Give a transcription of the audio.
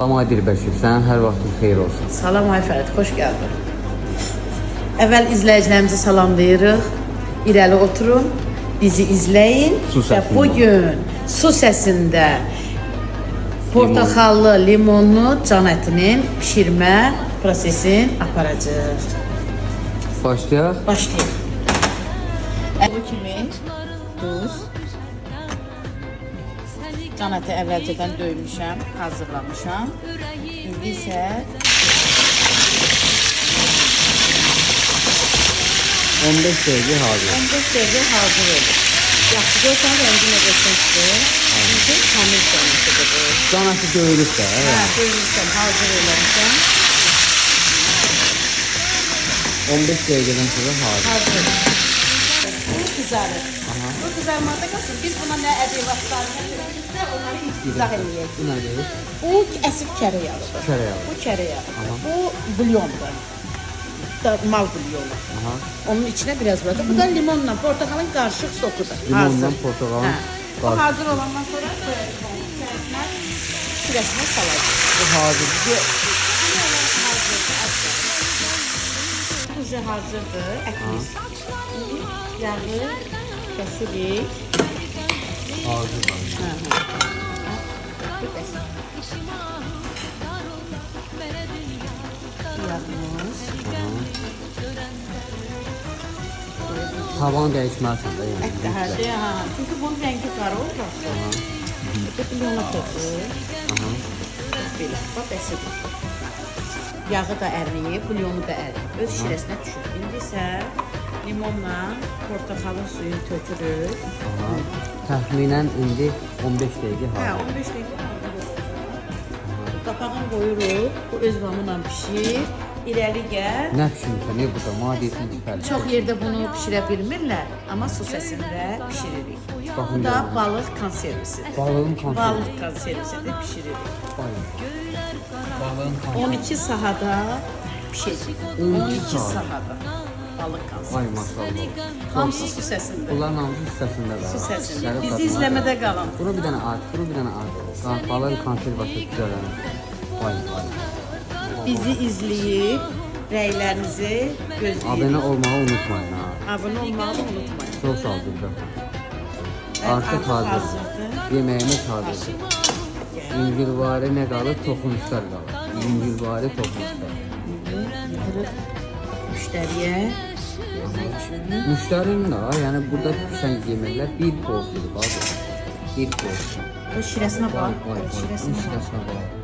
Salam Adil Bəşir, sənin hər vaxtın xeyir olsun. Salam Ayfərid, xoş gəldin. Əvvəl izləyicilərimizi salamlayırıq. İrəli oturun, bizi izləyin. Su Və səsində. bugün su səsində portaxallı, limonlu can ətinin pişirmə prosesini aparacağıq. Başlayaq. Başlayaq. Bu kimi duz. Can əti əvvəlcədən döymüşəm, hazırlamışam. İndi isə 15 dəqiqə hazır. 15 dəqiqə hazır olur. Yaxşı, görsən rəngi nə qəşəngdir. Çünki təmiz can ətidir bu. Can əti döyülüb də. Hə, döymüşəm, hazır eləmişəm. 15 dəqiqədən sonra hazır. Hazır olur. Bu kızarır. Bu kızarmada qalsın. Biz buna nə ədivatlarını götürürsə, onları izah eləyək. Bu nədir? Bu əsib kərə yağıdır. Kərə yağı. Bu kərə yağıdır. Bu bulyondur. Mal bulyonu. Aha. Onun içine biraz burada. Bu da limonla portakalın karışık sokudur. Limonla Hazır. portakalın Hə. Bu qarışıq. hazır olandan sonra içerisine şirəsine salacağız. Bu hazır. Bu hazırdır. Etimiz. Yağı kesirik. Hazır. Bu kesirik. Yağımız. Tavan dəyişməlisən də yəni. Et de her şey. Ha. Çünkü bunun rengi kara olacak. Bu limona koyuyor. Aha. Belə, bax əsir. Yağı da əriyib, bulyonu da əriyib. Öz şirəsinə düşür. İndi isə limonla portakalın suyunu tökürük. Aha. Təxminən indi 15 dəqiqə Hə, hazır. 15 dəqiqə hazır olacaq. Qapağını qoyuruq, bu öz vamıyla pişir. İrəli gəl. Nə pişirmişsən? Ne burada? Madiyyətin çıxarır. Çox yerdə bunu pişirə bilmirlər, amma su səsində pişiririk. Baxın Bu da görün. balıq konservisidir. Balığın konservi. Balıq konservisində pişiririk. Balığın konservi. 12 sahada pişəcək. 12 12 saat. sahada balıq Ay konservisi. maşallah. Hamısı su səsində. Bunların hamısı hissəsində var. Su səsində. Gəlib Bizi dadına izləmədə bax. qalın. Bunu bir dənə at, bunu bir dənə at. Balığın konservası güzələnir. Vay vay. Bizi izləyib, rəylərinizi gözləyib. Abunə olmağı unutmayın ha. Abunə olmağı unutmayın. Çox sağ olun. Artıq hazır. hazırdır. Yeməğimiz hazırdır. İncirvari nə qalır? Toxunuşlar qalır. İncirvari toxunuşlar. Yatırıq müştəriyə. Müştərinin də, yəni burada pişən yeməklər bir porsiyadır. Bax. Bir porsiya. O şirəsinə bax. Vay vay vay. Şirəsinə bax. Şirəsinə bax.